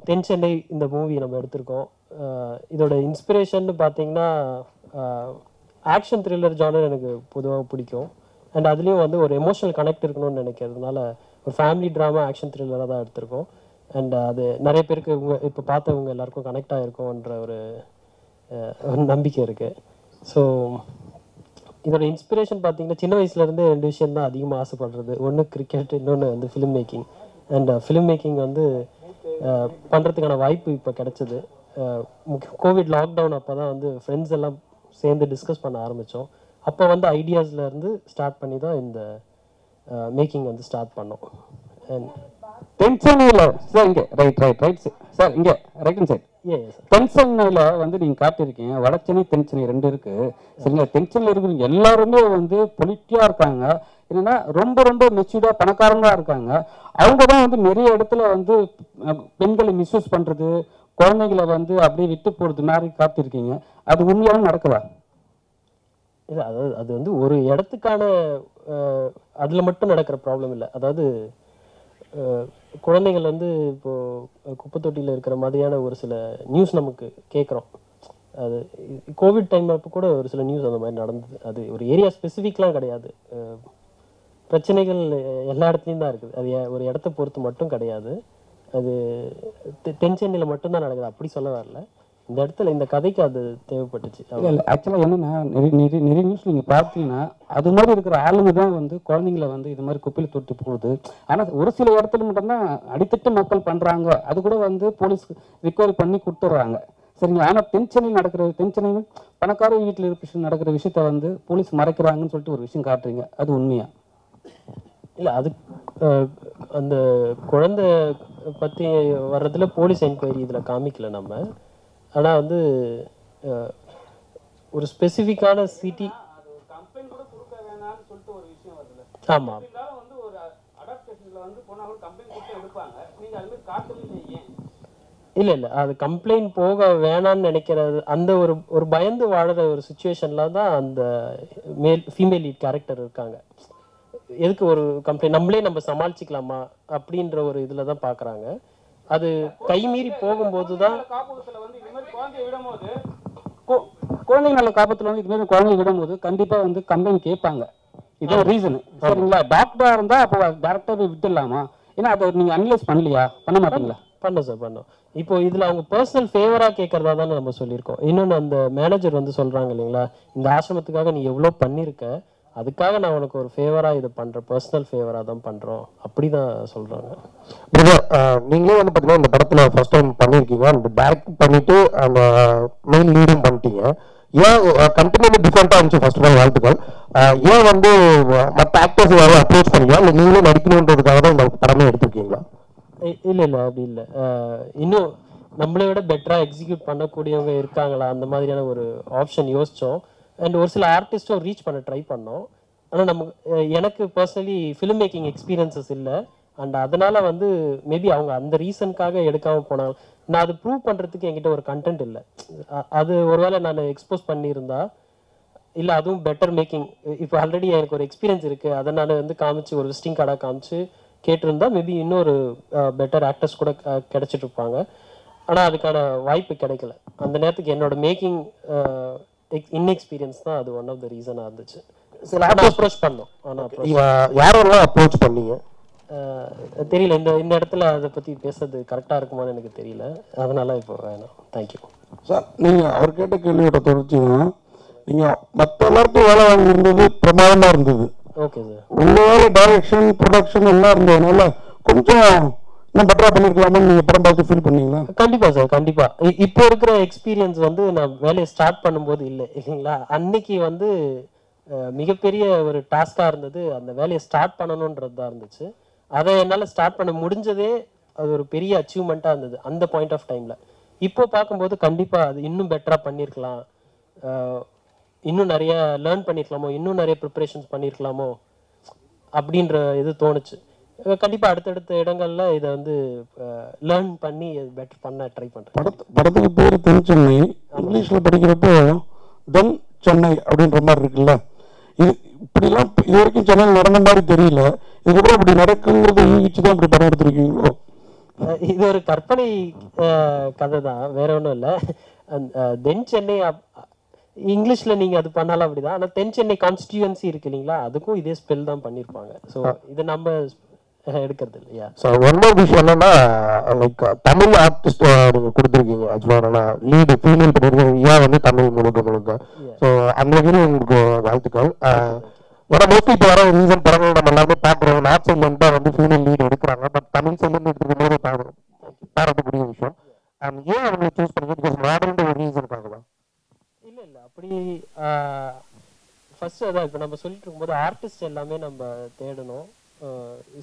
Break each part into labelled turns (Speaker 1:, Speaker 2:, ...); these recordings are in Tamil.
Speaker 1: தென் சென்னை இந்த மூவி நம்ம எடுத்திருக்கோம். இதோட இன்ஸ்பிரேஷன் பார்த்தீங்கன்னா ஆக்ஷன் த்ரில்லர் ஜானர் எனக்கு பொதுவாக பிடிக்கும். அண்ட் அதுலேயும் வந்து ஒரு எமோஷனல் கனெக்ட் இருக்கணும்னு நினைக்கிறதுனால ஒரு ஃபேமிலி ட்ராமா ஆக்ஷன் த்ரில்லராக தான் எடுத்திருக்கோம். அண்ட் அது நிறைய பேருக்கு இப்போ பார்த்தவங்க எல்லாருக்கும் கனெக்ட் ஆகிருக்கும்ன்ற ஒரு நம்பிக்கை இருக்குது. ஸோ இதோட இன்ஸ்பிரேஷன் பார்த்தீங்கன்னா சின்ன வயசுலேருந்தே 2 விஷயம் தான் அதிகமாக ஆசைப்படுறது. ஒன்று கிரிக்கெட், இன்னொன்று வந்து film making. And film making வந்து பண்ணுறதுக்கான வாய்ப்பு இப்போ கிடச்சிது. கோவிட் லாக்டவுன் அப்போ தான் வந்து ஃப்ரெண்ட்ஸ் எல்லாம் சேர்ந்து டிஸ்கஸ் பண்ண ஆரம்பித்தோம். அப்போ வந்து ஐடியாஸ்லேருந்து ஸ்டார்ட் பண்ணி தான் இந்த மேக்கிங் வந்து ஸ்டார்ட் பண்ணோம். அண்ட்
Speaker 2: தென்சென்னையில் சார் இங்கே ரைட் சார் இங்கே ரைட் சைட் தென்சென்னையில் வந்து நீங்கள் காட்டியிருக்கீங்க. வடச்சென்னை தென்சென்னை 2 இருக்குது. சரிங்களா? தென்சென்னையில் இருக்கிறவங்க எல்லாருமே வந்து பொலிட்டியாக இருக்காங்க. என்னன்னா ரொம்ப மெச்சூர்டாக பணக்காரங்களாக இருக்காங்க. அவங்க தான் வந்து நிறைய இடத்துல வந்து பெண்களை மிஸ்யூஸ் பண்ணுறது, குழந்தைகளை வந்து அப்படியே விட்டு போகிறது மாதிரி காட்டியிருக்கீங்க. அது உண்மையாலும் நடக்குதா?
Speaker 1: இல்லை, அதாவது அது வந்து ஒரு இடத்துக்கான அதில் மட்டும் நடக்கிற ப்ராப்ளம் இல்லை. அதாவது குழந்தைகள் வந்து இப்போது குப்பை தொட்டியில் இருக்கிற மாதிரியான ஒரு சில நியூஸ் நமக்கு கேட்குறோம். அது கோவிட் டைம் அப்போ கூட ஒரு சில நியூஸ் அந்த மாதிரி நடந்தது. அது ஒரு ஏரியா ஸ்பெசிஃபிக்லாம் கிடையாது. பிரச்சனைகள் எல்லா இடத்துலையும் தான் இருக்குது. அது ஒரு இடத்த பொறுத்து மட்டும் கிடையாது. அது தென் சென்னையில் மட்டும்தான் நடக்குது அப்படி சொல்ல வரல. இந்த இடத்துல இந்த கதைக்கு அது தேவைப்பட்டுச்சு.
Speaker 2: இல்லை ஆக்சுவலாக என்னென்னா நிறைய நியூஸ் நீங்கள் பார்த்தீங்கன்னா அது மாதிரி இருக்கிற ஆளுங்க தான் வந்து குழந்தைங்கள வந்து இது மாதிரி குப்பையில் தொட்டு போகுது. ஆனால் ஒரு சில இடத்துல மட்டும்தான் அடித்தட்டு மக்கள் பண்ணுறாங்க. அது கூட வந்து போலீஸ் ரிகவரி பண்ணி கொடுத்துட்றாங்க. சரிங்க. ஆனால் தென்சென்னை பணக்கார வீட்டில் நடக்கிற விஷயத்த வந்து போலீஸ் மறைக்கிறாங்கன்னு சொல்லிட்டு ஒரு விஷயம் காட்டுறீங்க. அது உண்மையா?
Speaker 1: இல்லை, அது அந்த குழந்தை பற்றி வர்றதுல போலீஸ் என்கொயரி இதில் காமிக்கல நம்ம. ஆனால் வந்து ஒரு ஸ்பெசிஃபிக்கான சிட்டி ஆமாம். இல்லை அது கம்ப்ளைண்ட் போக வேணான்னு நினைக்கிறது அந்த ஒரு பயந்து வாழற ஒரு சுச்சுவேஷன்ல தான் அந்த ஃபீமேல் லீட் கேரக்டர் இருக்காங்க. எதுக்கு ஒரு கம்ப்ளைண்ட் நம்ம சமாளிச்சுக்கலாமா அப்படின்ற ஒரு இதில் தான் பார்க்குறாங்க. அது கைமீறி போகும்போது தான்
Speaker 2: குழந்தைங்க நல்ல காப்பத்தில் வந்து இதுமாதிரி குழந்தைங்க விடும்போது கண்டிப்பாக வந்து கம்ப்ளைண்ட் கேட்பாங்க. இதான் ரீசனு. சரிங்களா? டாக்டராக இருந்தால் அப்போ டேரக்டாக போய் விட்டுடலாமா? ஏன்னா அதை நீங்கள் அனலைஸ் பண்ணலையா? பண்ண மாட்டீங்களா?
Speaker 1: பண்ணோம் சார், பண்ணோம். இப்போ இதில் அவங்க பர்சனல் ஃபேவராக கேட்குறதா தானே நம்ம சொல்லியிருக்கோம். இன்னொன்று அந்த மேனேஜர் வந்து சொல்கிறாங்க இல்லைங்களா, இந்த ஆசிரமத்துக்காக நீ எவ்வளோ பண்ணியிருக்க, அதுக்காக நான் உனக்கு ஒரு ஃபேவராக இதை பண்ணுறேன், பர்சனல் ஃபேவராக தான் பண்ணுறோம் அப்படி தான் சொல்கிறாங்க.
Speaker 3: நீங்களே வந்து பார்த்தீங்கன்னா இந்த படத்தில் ஃபர்ஸ்ட் டைம் பண்ணியிருக்கீங்க, அந்த டைரக்ட் பண்ணிவிட்டு அந்த மெயின் லீடும் பண்ணிட்டீங்க. ஏன் கண்டினியூ டிஃப்ரெண்ட்டாக இருந்துச்சு? ஃபர்ஸ்ட் ஆஃப் ஆல் வாழ்த்துக்கள். ஏன் வந்து மற்ற ஆக்டர்ஸ் யாரும் அப்ரோச் பண்ணீங்களா, இல்லை நீங்களே நடிக்கணுன்றதுக்காக தான் இந்த படமே எடுத்துருக்கீங்களா?
Speaker 1: இல்லை அப்படி இல்லை. இன்னும் நம்மளை விட பெட்டராக எக்ஸிக்யூட் பண்ணக்கூடியவங்க இருக்காங்களா அந்த மாதிரியான ஒரு ஆப்ஷன் யோசித்தோம். அண்ட் ஒரு சில ஆர்டிஸ்ட்டும் ரீச் பண்ண ட்ரை பண்ணோம். ஆனால் எனக்கு பர்சனலி ஃபிலிம் மேக்கிங் எக்ஸ்பீரியன்சஸ் இல்லை. அண்ட் அதனால் வந்து மேபி அவங்க அந்த ரீசனுக்காக எடுக்காமல் போனாங்க. நான் அது ப்ரூவ் பண்ணுறதுக்கு என்கிட்ட ஒரு கண்டென்ட் இல்லை. அது ஒருவேளை நான் எக்ஸ்போஸ் பண்ணியிருந்தா, இல்லை அதுவும் பெட்டர் மேக்கிங், இப்போ ஆல்ரெடி எனக்கு ஒரு எக்ஸ்பீரியன்ஸ் இருக்குது, அதை நான் வந்து காமிச்சு ஒரு விசிட்டிங் கார்டாக காமிச்சு கேட்டிருந்தா மேபி இன்னொரு பெட்டர் ஆக்டர்ஸ் கூட கிடைச்சிட்டு இருப்பாங்க. ஆனால் அதுக்கான வாய்ப்பு கிடைக்கல. அந்த நேரத்துக்கு என்னோட மேக்கிங் இன்எக்ஸ்பீரியன்ஸ் தான் அது ஒன் ஆஃப் த ரீசனாக இருந்துச்சு. சில அப்ரோச் பண்ணோம். ஆனால்
Speaker 3: யாரெல்லாம் அப்ரோச் பண்ணீங்க
Speaker 1: தெரியல. இந்த இடத்துல அதை பற்றி பேசுறது கரெக்டாக இருக்குமான்னு எனக்கு தெரியல. அதனால இப்போ வேணாம். Thank you
Speaker 3: sir. நீங்கள் அவர் கேட்ட கேள்வியோட தொடர்ச்சிங்க, நீங்கள் மற்ற எல்லாருக்கும் வேலை வாங்கியிருந்தது பிரமாதமாக இருந்தது.
Speaker 1: Okay sir.
Speaker 3: உங்களால டைரக்ஷன் ப்ரொடக்ஷன் எல்லாம் இருந்ததுனால கொஞ்சம் இன்னும் பெட்டரா பண்ணிருக்கலாம்னு நீங்க படம் பார்த்து ஃபீல் பண்ணீங்களா?
Speaker 1: கண்டிப்பா சார், கண்டிப்பா. இப்போ இருக்கிற எக்ஸ்பீரியன்ஸ் வந்து நான் வேலையை ஸ்டார்ட் பண்ணும்போது இல்லைங்களா, அன்னைக்கு வந்து மிகப்பெரிய ஒரு டாஸ்கா இருந்தது. அந்த வேலையை ஸ்டார்ட் பண்ணணும்ன்றது தான் இருந்துச்சு. அதை என்னால் ஸ்டார்ட் பண்ண முடிஞ்சதே அது ஒரு பெரிய அச்சீவ்மெண்ட்டாக இருந்தது அந்த பாயிண்ட் ஆஃப் டைமில். இப்போ பார்க்கும்போது கண்டிப்பாக அது இன்னும் பெட்டராக பண்ணியிருக்கலாம், இன்னும் நிறைய லேர்ன் பண்ணியிருக்கலாமோ, இன்னும் நிறைய ப்ரிப்பரேஷன்ஸ் பண்ணியிருக்கலாமோ அப்படின்ற இது தோணுச்சு. கண்டிப்பாக அடுத்தடுத்த இடங்கள்ல இதை வந்து லேர்ன் பண்ணி பெட்டர் பண்ண ட்ரை பண்ணுறேன்.
Speaker 3: படத்துக்கு பேர் தென் சென்னை, இங்கிலீஷில் படிக்கிறப்போ தென் சென்னை அப்படின்ற மாதிரி இருக்குல்ல, இது இப்படிலாம் இது வரைக்கும் சென்னையில் நடந்த மாதிரி தெரியல. இதுக்கப்புறம் இப்படி நடக்குங்கிறத யூகிச்சு தான் இப்படி படம் எடுத்துருக்கீங்களோ?
Speaker 1: இது ஒரு கற்பனை கதை தான், வேற ஒன்றும் இல்லை. தென் சென்னை இங்கிலீஷ்ல நீங்க அது பண்ணாலும் அப்படிதான். ஆனால் தென் சென்னை கான்ஸ்டியூன்சி இருக்கு இல்லைங்களா, அதுக்கும் இதே ஸ்பெல் தான் பண்ணியிருப்பாங்க. ஸோ இது நம்ம எடுக்கிறது இல்லையா.
Speaker 3: ஸோ ஒன் மோர் விஷயம் என்னன்னா, லைக் தமிழ் ஆர்டிஸ்ட் நீங்க கொடுத்துருக்கீங்க ஆக்சுவலாக லீடு ஃபீமேல் பண்ணிருக்கீங்க, ஏன் வந்து தமிழ் முழுக்க. ஸோ அந்த வகையில் உங்களுக்கு வாழ்த்துக்கள். ஏன்னா மோஸ்ட்லி இப்போ வர ரீசன் படங்கள் நம்ம எல்லாமே பார்க்குறோம், நார்த் சைட்லேருந்து தான் வந்து ஃபீமேல் லீடு எடுக்கிறாங்க. பட் தமிழ் சைட்லேருந்து எடுத்துக்கும் போது பாராட்டக்கூடிய விஷயம். ஏன் அவங்க சூஸ் பண்ணுங்க? பிகாஸ் மாடர்ன் ஒரு ரீசனுக்காக தான்.
Speaker 1: இல்லை அப்படி ஃபர்ஸ்ட் அதான் இப்போ நம்ம சொல்லிட்டு இருக்கும்போது ஆர்டிஸ்ட் எல்லாமே நம்ம தேடணும்,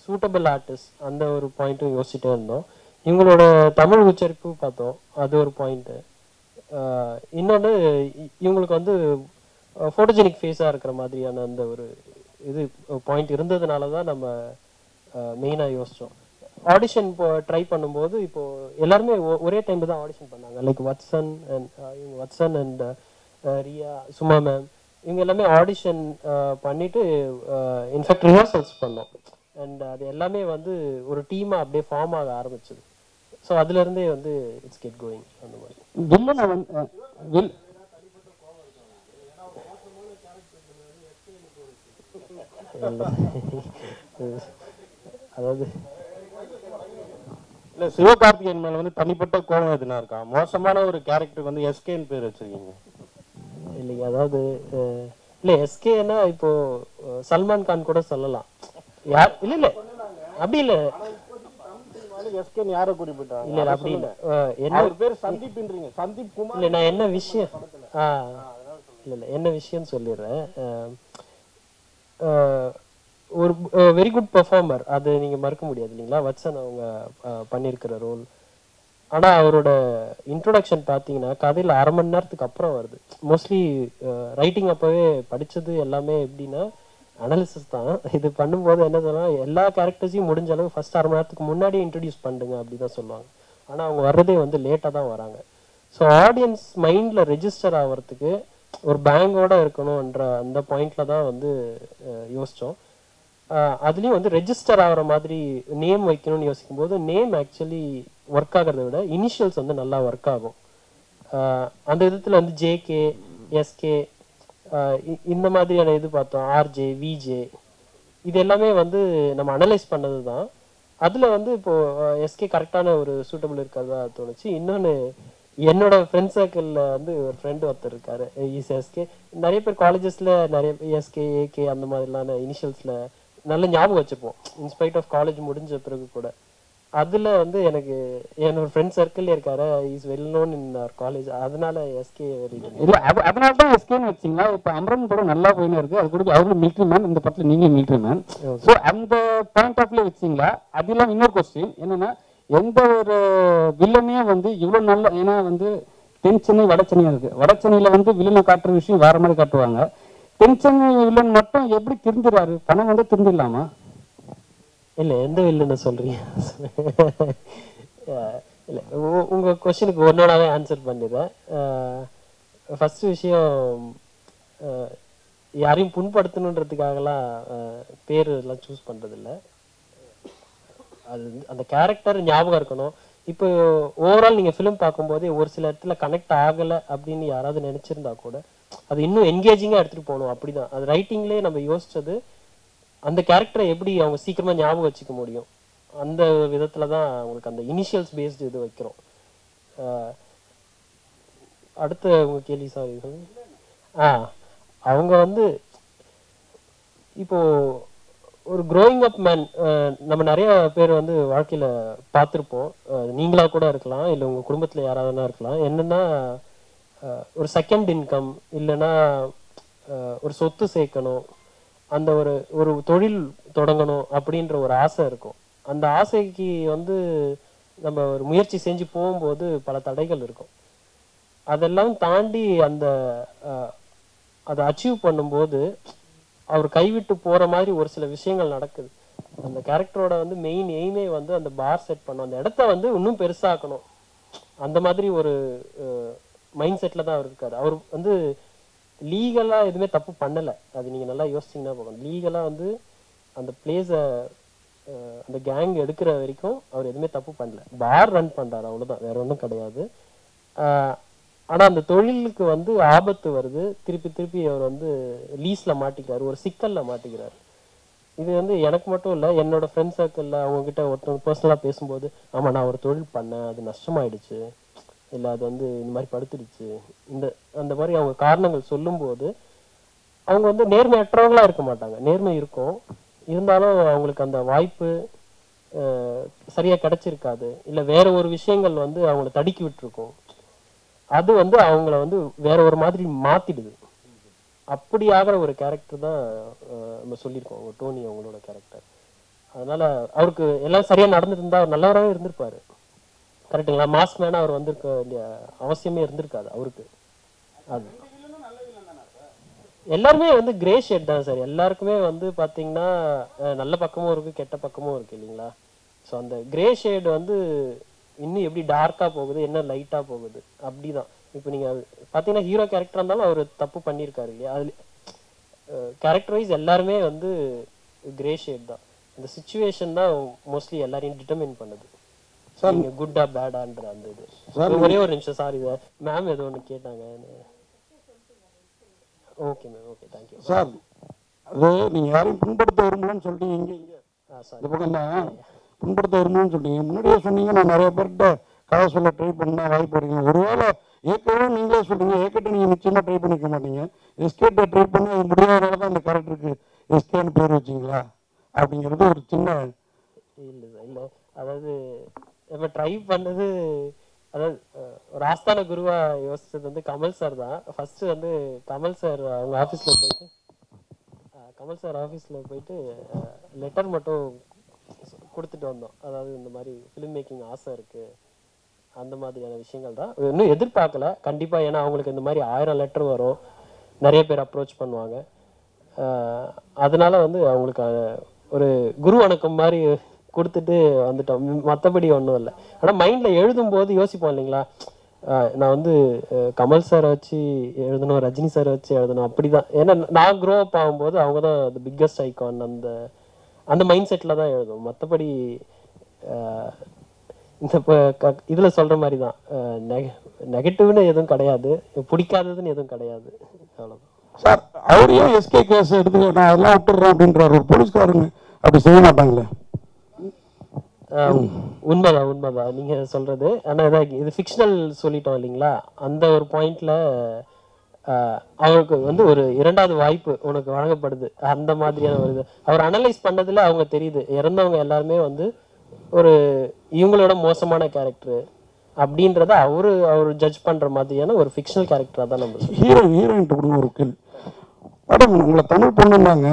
Speaker 1: சூட்டபிள் ஆர்டிஸ்ட் அந்த ஒரு பாயிண்ட்டும் யோசிச்சுட்டே இருந்தோம். இவங்களோட தமிழ் உச்சரிப்பு பார்த்தோம், அது ஒரு பாயிண்ட்டு. இன்னொன்று இவங்களுக்கு வந்து ஃபோட்டோஜெனிக் ஃபேஸாக இருக்கிற மாதிரியான அந்த ஒரு இது பாயிண்ட் இருந்ததுனால தான் நம்ம மெயினாக யோசித்தோம். ஆடிஷன் இப்போ ட்ரை பண்ணும்போது இப்போ எல்லாருமே ஒரே டைம் தான் ஆடிஷன் பண்ணாங்க. Like Vatsan and Riya, Suma ma'am, இவங்க எல்லாமே ஆடிஷன் பண்ணிட்டு இன்ஃபேக்ட் ரிஹர்சல்ஸ் பண்ணோம். அண்ட் அது எல்லாமே வந்து ஒரு டீமாக அப்படியே ஃபார்ம் ஆக ஆரம்பிச்சது. ஸோ அதுலேருந்தே வந்து இட்ஸ் கெட் கோயிங் அந்த மாதிரி. அதாவது
Speaker 4: இல்ல சிவகார்த்திகேயன் மேல வந்து தனிப்பட்ட கோபம் எதுனா இருக்கா? மோசமான ஒரு கேரக்டருக்கு வந்து எஸ்கேன்னு பேர் வச்சிருக்கீங்க
Speaker 1: இல்லைங்க. அதாவது இல்லை எஸ்கேன்னா இப்போ சல்மான் கான் கூட சொல்லலாம். யார் இல்லை இல்லை அப்படி இல்லை
Speaker 4: எஸ்கேன்னு யாரை குறிப்பிட்டாங்க?
Speaker 1: இல்லை அப்படி இல்லை. என்ன
Speaker 4: பேர் சந்தீப்ன்றீங்க, சந்தீப் குமார்.
Speaker 1: இல்லை நான் என்ன விஷயம் இல்லை என்ன விஷயம்னு சொல்லிடுறேன். ஒரு வெரி குட் பெர்ஃபார்மர், அது நீங்கள் மறக்க முடியாது இல்லைங்களா. வத்சன் அவங்க பண்ணியிருக்கிற ரோல். ஆனால் அவரோட இன்ட்ரோடக்ஷன் பார்த்தீங்கன்னா கதையில் அரை மணி நேரத்துக்கு அப்புறம் வருது. மோஸ்ட்லி ரைட்டிங் அப்போவே படித்தது எல்லாமே எப்படின்னா அனாலிசிஸ் தான். இது பண்ணும்போது என்ன சொல்லலாம், எல்லா கேரக்டர்ஸையும் முடிஞ்ச அளவு ஃபர்ஸ்ட் அரை மணி நேரத்துக்கு முன்னாடியே இன்ட்ரடியூஸ் பண்ணுங்க அப்படி தான் சொல்லுவாங்க. ஆனால் அவங்க வர்றதே வந்து லேட்டாக தான் வராங்க. ஸோ ஆடியன்ஸ் மைண்டில் ரெஜிஸ்டர் ஆகிறதுக்கு ஒரு பேங்கோட இருக்கணும்ன்ற அந்த பாயிண்ட்ல தான் வந்து யோசித்தோம். அதுலேயும் வந்து ரெஜிஸ்டர் ஆகிற மாதிரி நேம் வைக்கணும்னு யோசிக்கும் போது நேம் ஆக்சுவலி ஒர்க் ஆகிறத விட இனிஷியல்ஸ் வந்து நல்லா ஒர்க் ஆகும். அந்த விதத்தில் வந்து ஜேகே, எஸ்கே, இந்த மாதிரியான இது பார்த்தோம். ஆர்ஜே, விஜே, இது எல்லாமே வந்து நம்ம அனலைஸ் பண்ணது தான். அதில் வந்து இப்போது எஸ்கே கரெக்டான ஒரு சூட்டபிள் இருக்கிறதா தோணுச்சு. இன்னொன்று என்னோட ஃப்ரெண்ட் சர்க்கிளில் வந்து ஒரு ஃப்ரெண்டு ஒருத்தர் இருக்காரு, இஸ் எஸ்கே. நிறைய பேர் காலேஜஸில் நிறைய எஸ்கே, ஏகே அந்த மாதிரிலான இனிஷியல்ஸில் நல்ல ஞாபகம் வச்சுப்போம், இன்ஸ்பைட் ஆஃப் காலேஜ் முடிஞ்ச பிறகு கூட. அதில் வந்து எனக்கு என்னோட ஃப்ரெண்ட் சர்க்கிள் இருக்காரு, is well known in our college, அதனால எஸ்கே
Speaker 2: இல்லை அதனால தான் எஸ்கேன்னு வச்சிங்களா. இப்போ அமரன் படம் நல்லா போயின்னு இருக்கு, அது கூட அவரும் மிலிட்ரி மேன், இந்த படத்தில் நீங்களும் மிலிட்ரி மேன். ஸோ அந்த பாயிண்ட் ஆஃப் வியூ வச்சிங்களா. அது இல்லாமல் இன்னொரு கொஸ்டின் என்னன்னா, எந்த ஒரு வில்லனையும் வந்து இவ்வளோ நல்ல, ஏன்னா வந்து தென் சென்னை வட சென்னையாக இருக்குது. வட சென்னையில் வந்து வில்லனை காட்டுற விஷயம் வேற மாதிரி காட்டுவாங்க. தென் சென்னை வில்லன் மட்டும் எப்படி திருந்துறாரு? பணம் வந்து திருந்திடலாமா?
Speaker 1: இல்லை எந்த வில்லனை சொல்றீங்க? இல்லை உங்கள் கொஸ்டினுக்கு ஒன்னோடாவே ஆன்சர் பண்ணிடுறேன். ஃபர்ஸ்ட் விஷயம், யாரையும் புண்படுத்தணுன்றதுக்காகலாம் பேர் எல்லாம் சூஸ் பண்ணுறதில்ல. அது அந்த கேரக்டர் ஞாபகம் இருக்கணும். இப்போ ஓவரால் நீங்கள் ஃபிலிம் பார்க்கும்போதே ஒரு சில இடத்துல கனெக்ட் ஆகலை அப்படின்னு யாராவது நினச்சிருந்தா கூட அது இன்னும் என்கேஜிங்காக எடுத்துகிட்டு போகணும். அப்படி தான் அது ரைட்டிங்லேயே நம்ம யோசிச்சது. அந்த கேரக்டரை எப்படி அவங்க சீக்கிரமாக ஞாபகம் வச்சுக்க முடியும், அந்த விதத்தில் தான் அவங்களுக்கு அந்த இனிஷியல்ஸ் பேஸ்டு இது வைக்கிறோம். அடுத்த உங்கள் கேள்வி சாரி. அவங்க வந்து இப்போ ஒரு க்ரோயிங் அப் மேன், நம்ம நிறைய பேர் வந்து வாழ்க்கையில் பார்த்துருப்போம். நீங்களா கூட இருக்கலாம், இல்லை உங்கள் குடும்பத்தில் யாராவதுனா இருக்கலாம். என்னென்னா ஒரு செகண்ட் இன்கம், இல்லைன்னா ஒரு சொத்து சேர்க்கணும், அந்த ஒரு ஒரு தொழில் தொடங்கணும் அப்படின்ற ஒரு ஆசை இருக்கும். அந்த ஆசைக்கு வந்து நம்ம ஒரு முயற்சி செஞ்சு போகும்போது பல தடைகள் இருக்கும். அதெல்லாம் தாண்டி அந்த அதை அச்சீவ் பண்ணும்போது அவர் கைவிட்டு போற மாதிரி ஒரு சில விஷயங்கள் நடக்குது. அந்த கேரக்டரோட வந்து மெயின் எய்மே வந்து அந்த பார் செட் பண்ணும், அந்த இடத்த வந்து இன்னும் பெருசாக்கணும். அந்த மாதிரி ஒரு மைண்ட் செட்ல தான் அவர் இருக்காரு. அவர் வந்து லீகலா எதுவுமே தப்பு பண்ணலை, அது நீங்க நல்லா யோசிச்சீங்கன்னா போகணும். லீகலா வந்து அந்த பிளேஸை அந்த கேங் எடுக்கிற வரைக்கும் அவர் எதுவுமே தப்பு பண்ணல. பார் ரன் பண்றாரு, அவ்வளவுதான், வேற ஒன்றும் கிடையாது. ஆனா அந்த தொழிலுக்கு வந்து ஆபத்து வருது, திருப்பி திருப்பி அவர் வந்து லீஸ்ல மாட்டிக்கிறாரு, ஒரு சிக்கல்ல மாட்டிக்கிறாரு. இது வந்து எனக்கு மட்டும் இல்லை, என்னோட ஃப்ரெண்ட் சர்க்கிளில் அவங்ககிட்ட ஒருத்தவங்க பர்சனலாக பேசும்போது, ஆமாம் நான் ஒரு தொழில் பண்ணேன், அது நஷ்டமாயிடுச்சு, இல்லை அது வந்து இந்த மாதிரி படுத்துடுச்சு, அந்த மாதிரி அவங்க காரணங்கள் சொல்லும்போது அவங்க வந்து நேர்மையற்றவங்களா இருக்க மாட்டாங்க, நேர்மை இருக்கும், இருந்தாலும் அவங்களுக்கு அந்த வாய்ப்பு சரியா கிடைச்சிருக்காது, இல்லை வேற ஒரு விஷயங்கள் வந்து அவங்கள தடுக்கி விட்டுருக்கும், அது வந்து அவங்கள வந்து வேற ஒரு மாதிரி மாத்திடுது. அப்படி ஆகிற ஒரு கேரக்டர் தான் நம்ம சொல்லியிருக்கோம் டோனி அவங்களோட கேரக்டர். அதனால அவருக்கு எல்லாம் சரியா நடந்துருந்தா அவர் நல்லவராகவே இருந்திருப்பாரு. கரெக்டுங்களா? மாஸ்க் மேனா அவர் வந்திருக்க வேண்டிய அவசியமே இருந்திருக்காது அவருக்கு. அது எல்லாருமே வந்து கிரே ஷேட் தான் சார். எல்லாருக்குமே வந்து பாத்தீங்கன்னா நல்ல பக்கமும் இருக்கு, கெட்ட பக்கமும் இருக்கு இல்லைங்களா? ஸோ அந்த கிரே ஷேடு வந்து இன்னும் எப்படி டார்க்கா போகுது, என்ன லைட்டா போகுது, அப்படிதான். இப்போ நீங்க பாத்தீங்கன்னா ஹீரோ கேரக்டரா இருந்தாலும் அவர் தப்பு பண்ணியிருக்காரு இல்லையா? அதுல கேரக்டர் வைஸ் எல்லாருமே வந்து கிரே ஷேட் தான். இந்த சிச்சுவேஷன் தான் மோஸ்ட்லி எல்லாரையும் டிட்டர்மின் பண்ணுது. சார் நீங்க குட்டா பேடான்ற அந்த இது. ஒரே ஒரு நிமிஷம் சார், இதை மேம் ஏதோ ஒன்று கேட்டாங்க. Okay ma'am, okay, thank you
Speaker 5: sir. அது நீங்கள் யாரையும் புண்படுத்த விரும்பலன்னு சொல்லிட்டீங்க, இங்கே இந்த பக்கம் தான் புண்படுத்த விரும்பலன்னு சொல்லிட்டீங்க. முன்னாடியே சொன்னீங்க நான் நிறைய பேர்கிட்ட கதை சொல்ல ட்ரை பண்ணால் வாய்ப்பு இருக்கீங்க. ஒருவேளை ஏற்கனவே நீங்களே சொல்றீங்க, ஏற்கிட்ட நீங்கள் நிச்சயமாக ட்ரை பண்ணிக்க மாட்டீங்க, எஸ்கேட்டை ட்ரை பண்ணி அது முடியாதனால தான் அந்த கேரக்டருக்கு எஸ்கேன்னு பேர் வச்சிங்களா அப்படிங்கிறது ஒரு சின்ன.
Speaker 1: இல்லை சார், இல்லை, அதாவது நம்ம ட்ரை பண்ணது, அதாவது ஒரு ஆஸ்தான குருவா யோசிச்சது வந்து கமல் சார் தான். ஃபர்ஸ்ட் வந்து கமல் சார் அவங்க ஆஃபீஸில் போயிட்டு லெட்டர் மட்டும் கொடுத்துட்டு வந்தோம். அதாவது இந்த மாதிரி ஃபிலிம் மேக்கிங் ஆசை இருக்கு, அந்த மாதிரியான விஷயங்கள் தான். இன்னும் எதிர்பார்க்கல கண்டிப்பாக, ஏன்னா அவங்களுக்கு இந்த மாதிரி 1000 லெட்டர் வரும், நிறைய பேர் அப்ரோச் பண்ணுவாங்க. அதனால வந்து அவங்களுக்கு ஒரு குரு வணக்கம் மாதிரி கொடுத்துட்டு வந்துட்டோம், மற்றபடி ஒன்றும் இல்லை. ஆனால் மைண்டில் எழுதும்போது யோசிப்போம் இல்லைங்களா, நான் வந்து கமல் சாரை வச்சு எழுதணும், ரஜினி சாரை வச்சு எழுதணும், அப்படிதான். ஏன்னா நான் க்ரோ அப் ஆகும்போது அவங்க தான் தி பிக்கஸ்ட் ஐகான், அந்த மைண்ட் செட்டில் தான் எழுதும். மற்றபடி இந்த இதில் சொல்கிற மாதிரி தான் நெகட்டிவ்னு எதுவும் கிடையாது, பிடிக்காததுன்னு எதுவும் கிடையாது, அவ்வளோதான்
Speaker 5: சார். அவர் ஏன் எஸ்கே கேஸ் எடுத்து நான் அதெல்லாம் விட்டுறேன் அப்படின்றாரு, ஒரு போலீஸ்காரங்க அப்படி செய்ய மாட்டாங்களே?
Speaker 1: உண்மைதான் நீங்க சொல்றது. ஆனா இது ஃபிக்ஷனல் சொல்லிட்டோம் இல்லைங்களா, அந்த ஒரு பாயிண்ட்ல அவருக்கு வந்து ஒரு 2வது வாய்ப்பு உனக்கு வழங்கப்படுது, அந்த மாதிரியான ஒரு இது அவர் அனலைஸ் பண்ணதுல அவங்க தெரியுது. இறந்தவங்க எல்லாருமே வந்து ஒரு இவங்களோட மோசமான கேரக்டர் அப்படின்றத அவரு ஜட்ஜ் பண்ற மாதிரியான ஒரு ஃபிக்ஷனல் கேரக்டரா தான் நம்ம
Speaker 5: ஹீரோயின் ஒரு கேள்வி. மேடம், உங்களை தமிழ் பொண்ணுன்னாங்க,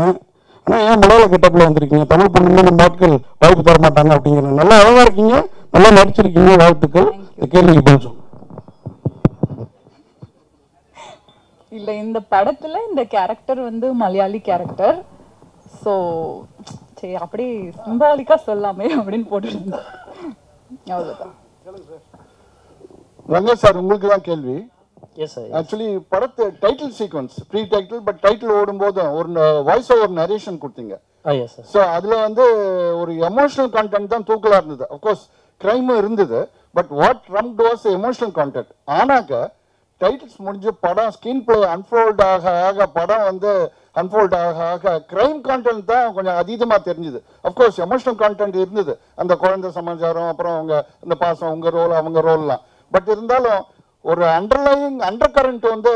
Speaker 5: ஆனால் ஏன் மலையாள கெட்டப்பில் வந்திருக்கீங்க? தமிழ் பொண்ணுங்க நம்ம ஆட்கள் வாய்ப்பு தர மாட்டாங்க அப்படிங்கிற. நல்லா அழகா இருக்கீங்க, நல்லா நடிச்சிருக்கீங்க, வாழ்த்துக்கள். இந்த கேள்விக்கு பதில்.
Speaker 6: இல்லை, இந்த படத்துல இந்த கேரக்டர் வந்து மலையாளி கேரக்டர், ஸோ சரி அப்படி சிம்பாலிக்கா சொல்லாமே அப்படின்னு போட்டுருந்தேன், அவ்வளோதான்.
Speaker 7: ரங்க சார், உங்களுக்கு தான் கேள்வி.
Speaker 1: ஆக்சுவலி
Speaker 7: படத்து title sequence pre title, but title ஓடும்போது ஒரு வாய்ஸ் ஓவர் நரேஷன் கொடுத்தீங்க. ஸோ அதுல வந்து ஒரு எமோஷனல் கான்டென்ட் தான் தூக்கலா இருந்தது. அஃப்கோர்ஸ் கிரைமும் இருந்தது, but what trumped was emotional content. ஆனாக்க டைட்டில்ஸ் முடிஞ்சு படம் ஸ்கிரீன் பிளே அன்ஃபோல்ட் ஆக படம் வந்து அன்ஃபோல்ட் ஆக கிரைம் கான்டென்ட் தான் கொஞ்சம் அதீதமாக தெரிஞ்சுது. அஃப்கோர்ஸ் எமோஷனல் கான்டென்ட் இருந்தது, அந்த குழந்தை சமாச்சாரம், அப்புறம் அவங்க இந்த பாசம், உங்க ரோல் அவங்க ரோல்லாம். பட் இருந்தாலும் ஒரு அண்டர் கரண்ட் வந்து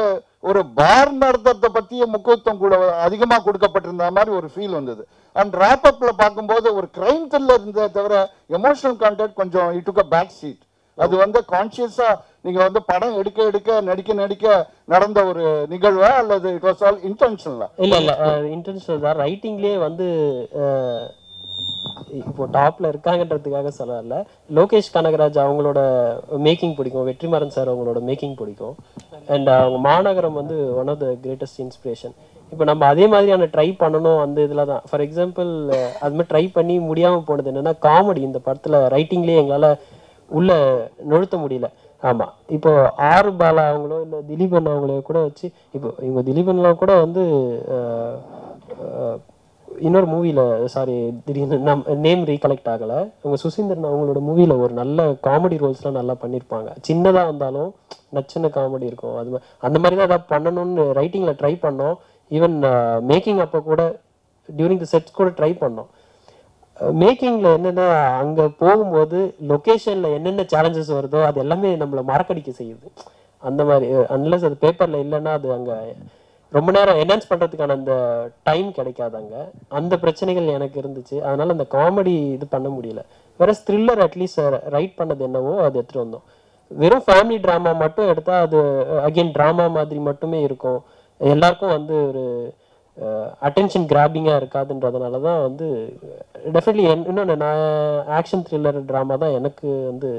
Speaker 7: ஒரு பார் நடத்தத்தை பற்றிய முக்கியத்துவம் கூட அதிகமாக கொடுக்கப்பட்டிருந்த மாதிரி ஒரு ஃபீல் வந்தது. அண்ட் ரேப் அப்ல பார்க்கும்போது ஒரு கிரைம் த்ரில்லர் இருந்ததை தவிர எமோஷனல் கான்டென்ட் கொஞ்சம் it took a back seat. அது வந்து கான்சியஸா நீங்க வந்து படம் எடுக்க நடிக்க நடந்த ஒரு நிகழ்வா அல்லது இட் வாஸ் ஆல் இன்டென்ஷனலா?
Speaker 1: இல்ல இன்டென்ஷனல் தான். ரைட்டிங்லயே வந்து இப்போ டாப்ல இருக்காங்கன்றதுக்காக சொல்லல, லோகேஷ் கனகராஜ் அவங்களோட மேக்கிங் பிடிக்கும், வெற்றிமாறன் சார் அவங்களோட மேக்கிங் பிடிக்கும், அண்ட் அவங்க மாநகரம் வந்து one of the greatest inspiration. இப்போ நம்ம அதே மாதிரியான ட்ரை பண்ணணும் அந்த இதில் தான். ஃபார் எக்ஸாம்பிள் அது மாதிரி ட்ரை பண்ணி முடியாமல் போனது என்னன்னா காமெடி. இந்த படத்தில் ரைட்டிங்லேயே எங்களால் உள்ள நுழுத்த முடியல. ஆமாம், இப்போ ஆர் பாலா அவங்களோ இல்லை திலீபன் அவங்களோ கூட வச்சு, இப்போ இவங்க திலீபன்லாம் கூட வந்து இன்னொரு மூவியில் சாரி திடீர்னு நேம் ரீகலெக்ட் ஆகலை, அவங்க சுசீந்திரன் அவங்களோட மூவியில் ஒரு நல்ல காமெடி ரோல்ஸ்லாம் நல்லா பண்ணியிருப்பாங்க. சின்னதாக இருந்தாலும் நச்சுன்னு காமெடி இருக்கும். அது அந்த மாதிரி தான் ஏதாவது பண்ணணும்னு ரைட்டிங்கில் ட்ரை பண்ணோம். ஈவன் மேக்கிங் அப்போ கூட டியூரிங் தி செட்ஸ் கூட ட்ரை பண்ணோம். மேக்கிங்கில் என்னென்னா அங்கே போகும்போது லொக்கேஷனில் என்னென்ன சேலஞ்சஸ் வருதோ அது எல்லாமே நம்மளை மறக்கடிக்க செய்யுது. அந்த மாதிரி அன்லஸ் அது பேப்பரில் இல்லைன்னா அது அங்கே ரொம்ப நேரம் என்ஹான்ஸ் பண்ணுறதுக்கான அந்த டைம் கிடைக்காது. அங்கே அந்த பிரச்சனைகள் எனக்கு இருந்துச்சு. அதனால் அந்த காமெடி இது பண்ண முடியல. வேற த்ரில்லர் அட்லீஸ்ட் ரைட் பண்ணது என்னவோ அது எடுத்துகிட்டு வந்தோம். வெறும் ஃபேமிலி ட்ராமா மட்டும் எடுத்தால் அது அகெயின் ட்ராமா மாதிரி மட்டுமே இருக்கும். எல்லாருக்கும் வந்து ஒரு அட்டென்ஷன் கிராபிங்காக இருக்காதுன்றதுனால தான் வந்து டெஃபினெட்லி இன்னொன்று நான் ஆக்ஷன் த்ரில்லர் ட்ராமா தான் எனக்கு வந்து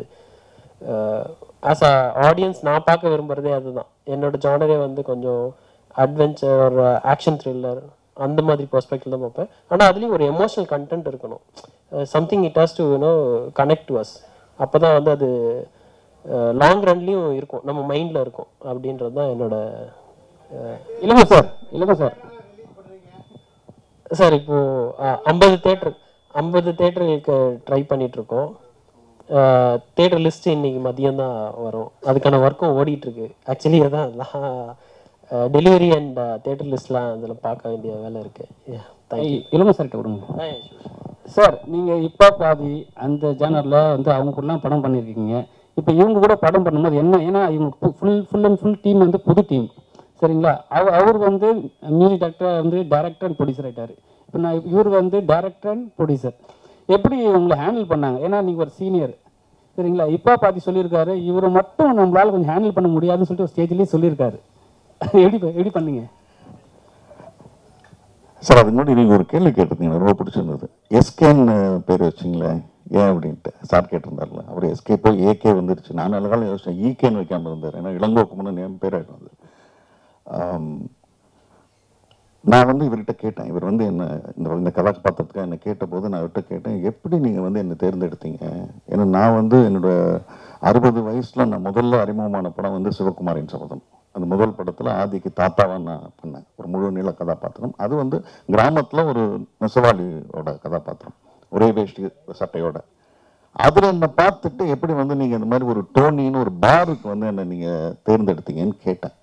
Speaker 1: ஆஸ் அ ஆடியன்ஸ் நான் பார்க்க விரும்புகிறதே அதுதான். என்னோட ஜானரே வந்து கொஞ்சம் அட்வென்ச்சர் ஆக்ஷன் த்ரில்லர் அந்த மாதிரி பெர்ஸ்பெக்டிவ் தான் பார்ப்பேன். ஆனால் அதுலேயும் ஒரு எமோஷனல் கண்டென்ட் இருக்கணும். Something it has to connect to us. அப்போ தான் வந்து அது லாங் ரன்லேயும் இருக்கும், நம்ம மைண்டில் இருக்கும் அப்படின்றது தான் என்னோட.
Speaker 2: இல்லைங்க சார், இல்லைங்க சார்.
Speaker 1: சார் இப்போது 50 தேட்டருக்கு ட்ரை பண்ணிகிட்ருக்கோம். தேட்டர் லிஸ்ட் இன்னைக்கு மதியம் தான் வரும். அதுக்கான ஒர்க்கும் ஓடிட்டுருக்கு. ஆக்சுவலி அதான் டெலிவரி அண்ட் தேட்டர் லிஸ்ட்லாம் அதில் பார்க்க வேண்டிய வேலை இருக்குது. தேங்க்யூ.
Speaker 2: இல்லைங்க சார் கொடுங்க சார். நீங்கள் இப்போ பாதி அந்த ஜேனரில் வந்து அவங்க கூடலாம் படம் பண்ணியிருக்கீங்க. இப்போ இவங்க கூட படம் பண்ணும்போது என்ன, ஏன்னா இவங்க ஃபுல் அண்ட் ஃபுல் டீம் வந்து புது டீம் சரிங்களா. அவர் வந்து மியூசிக் டைரக்டர் வந்து டைரக்டர் அண்ட் ப்ரொடியூசர் ஆகிட்டார். இப்போ இவர் வந்து டைரக்டர் அண்ட் ப்ரொடியூசர். எப்படி உங்களை ஹேண்டில் பண்ணாங்க? ஏன்னா நீங்கள் ஒரு சீனியர் சரிங்களா. இப்போ பார்த்து சொல்லியிருக்காரு, இவரை மட்டும் நம்மளால் கொஞ்சம் ஹேண்டில் பண்ண முடியாதுன்னு சொல்லிட்டு ஒரு ஸ்டேஜ்லேயே சொல்லியிருக்காரு. எப்படி பண்ணீங்க
Speaker 8: சார்? அதுக்கு முன்னாடி நீங்கள் ஒரு கேள்வி கேட்டிருந்தீங்க, ரொம்ப பிடிச்சிருந்தது. எஸ்கேன்னு பேர் வச்சிங்களேன் ஏன் அப்படின்ட்டு சார் கேட்டிருந்தார்ல. அவர் எஸ்கே போய் ஏகே வந்துருச்சு. நான் நல்ல காலம் யோசிச்சேன் ஈகேன்னு வைக்காமல் இருந்தார். ஏன்னா இளங்கோக்கும்னு என் பேர் ஆகிட்டு வந்தது. நான் வந்து இவர்கிட்ட கேட்டேன். இவர் வந்து என்ன இந்த கதாபாத்திரத்துக்காக என்னை கேட்டபோது நான் இவர்கிட்ட கேட்டேன், எப்படி நீங்கள் வந்து என்னை தேர்ந்தெடுத்தீங்க? ஏன்னா நான் வந்து என்னோட 60 வயசில் நான் முதல்ல அறிமுகமான படம் வந்து சிவகுமாரின் சபதம். அந்த முதல் படத்தில் ஆதிக்கு தாத்தாவாக நான் பண்ணேன், ஒரு முழு நீள கதாபாத்திரம். அது வந்து கிராமத்தில் ஒரு நெசவாளியோட கதாபாத்திரம், ஒரே வேஷ்டி சட்டையோட. அதில் என்னை பார்த்துட்டு எப்படி வந்து நீங்கள் இந்த மாதிரி ஒரு டோனின்னு ஒரு பாருக்கு வந்து என்னை நீங்கள் தேர்ந்தெடுத்தீங்கன்னு கேட்டேன்.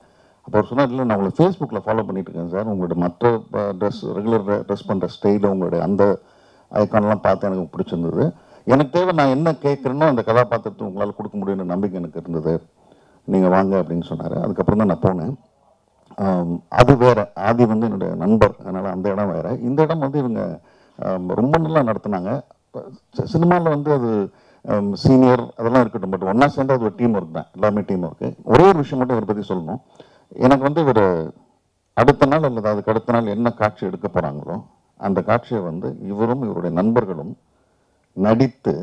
Speaker 8: அப்போ அவர் சொன்னார், இல்லை நான் உங்களை ஃபேஸ்புக்கில் ஃபாலோ பண்ணிட்டு இருக்கேன் சார், உங்களோட மற்ற ட்ரெஸ் ரெகுலர் ட்ரெஸ் பண்ணுற ஸ்டைலு உங்களுடைய அந்த ஐக்கானெலாம் பார்த்து எனக்கு பிடிச்சிருந்தது. எனக்கு தேவை நான் என்ன கேட்குறேனோ அந்த கதாபாத்திரத்தை உங்களால் கொடுக்க முடியும்னு நம்பிக்கை எனக்கு இருந்தது. நீங்கள் வாங்க அப்படின்னு சொன்னார். அதுக்கப்புறம் தான் நான் போனேன். அது வேறு, ஆதி வந்து என்னுடைய நண்பர், அதனால் அந்த இடம் வேறு. இந்த இடம் வந்து இவங்க ரொம்ப நல்லா நடத்துனாங்க. சினிமாவில் வந்து அது சீனியர் அதெல்லாம் இருக்கட்டும், பட் ஒன்றா சேர்ந்து அது ஒரு டீம் ஒர்க் தான், எல்லாமே டீம் ஒர்க்கு. ஒரே ஒரு விஷயம் மட்டும் இவரை பற்றி சொல்லணும். எனக்கு வந்து இவர் அடுத்த நாள் அல்லது அதுக்கு அடுத்த நாள் என்ன காட்சி எடுக்க போகிறாங்களோ அந்த காட்சியை வந்து இவரும் இவருடைய நண்பர்களும் நடித்து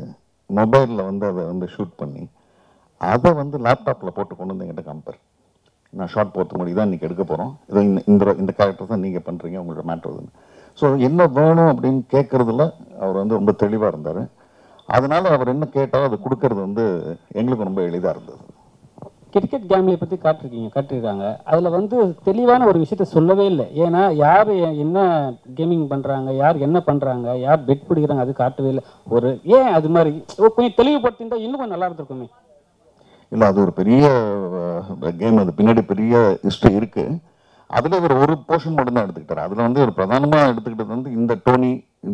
Speaker 8: மொபைலில் வந்து அதை வந்து ஷூட் பண்ணி அதை வந்து லேப்டாப்பில் போட்டு கொண்டு வந்து என்கிட்ட காமிப்பார். நான் ஷார்ட் போகிறதுக்கு முன்னாடி தான் இன்றைக்கி எடுக்க போகிறோம், இதோ இந்த கேரக்டர் தான் நீங்கள் பண்ணுறீங்க, உங்களோட மேட்ருதுன்னு. ஸோ என்ன வேணும் அப்படின்னு கேட்குறதுல அவர் வந்து ரொம்ப தெளிவாக இருந்தார். அதனால் அவர் என்ன கேட்டாலும் அது கொடுக்கறது வந்து எங்களுக்கு ரொம்ப எளிதாக இருந்தது.
Speaker 2: கிரிக்கெட் கேம்களை பற்றி காட்டியிருக்காங்க. அதில் வந்து தெளிவான ஒரு விஷயத்த சொல்லவே இல்லை. ஏன்னா யார் என்ன கேமிங் பண்ணுறாங்க, யார் என்ன பண்ணுறாங்க, யார் பெட் பிடிக்கிறாங்க, அது காட்டவே இல்லை. ஒரு ஏன் அது மாதிரி கொஞ்சம் தெளிவுபடுத்திருந்தா இன்னும் கொஞ்சம் நல்லா இருந்திருக்குமே.
Speaker 8: இல்லை, அது ஒரு பெரிய கேம், அது பின்னாடி பெரிய ஹிஸ்ட்ரி இருக்குது. அதில் இவர் ஒரு போர்ஷன் மட்டும்தான் எடுத்துக்கிட்டார். அதில் வந்து ஒரு பிரதானமாக எடுத்துக்கிட்டது வந்து இந்த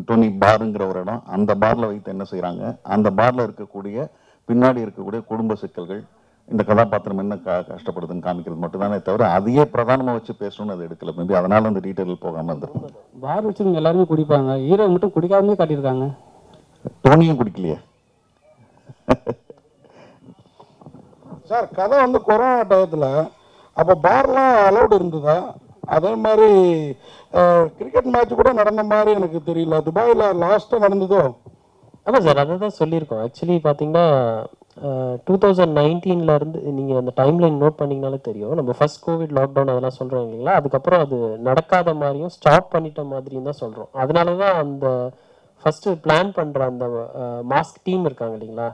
Speaker 8: டோனி பாருங்கிற ஒரு இடம். அந்த பாரில் வைத்து என்ன செய்கிறாங்க, அந்த பாரில் இருக்கக்கூடிய பின்னாடி இருக்கக்கூடிய குடும்ப சிக்கல்கள், இந்த கதாபாத்திரம் என்ன கஷ்டப்படுதுன்னு காமிக்கிறது மட்டும்தானே தவிர அதையே பிரதானமாக வச்சு பேசணும்னு அது எடுக்கல. மேபி அதனால அந்த டீட்டெயில் போகாமல் இருந்திருக்கும்.
Speaker 2: பார் வச்சு எல்லாருமே குடிப்பாங்க, ஹீரோ மட்டும் குடிக்காமலே காட்டியிருக்காங்க.
Speaker 8: டோனியும் குடிக்கலையே
Speaker 5: சார். கதை வந்து கொரோனா டயத்தில் அப்போ பார்லாம் அலௌடு இருந்ததா? அதே மாதிரி கிரிக்கெட் மேட்ச் கூட நடந்த மாதிரி எனக்கு தெரியல. துபாயில் லாஸ்ட்டாக நடந்ததோ?
Speaker 1: ஆமாம் சார், அதை தான் சொல்லியிருக்கோம். ஆக்சுவலி பார்த்தீங்கன்னா 2019 இருந்து நீங்கள் அந்த டைம்லைன் நோட் பண்ணிங்கனாலே தெரியும். நம்ம ஃபர்ஸ்ட் கோவிட் லாக்டவுன் அதெல்லாம் சொல்கிறோம் இல்லைங்களா, அதுக்கப்புறம் அது நடக்காத மாதிரியும் ஸ்டாப் பண்ணிட்ட மாதிரியும் தான் சொல்கிறோம். அதனால தான் அந்த ஃபஸ்ட்டு பிளான் பண்ணுற அந்த மாஸ்க் டீம் இருக்காங்க இல்லைங்களா,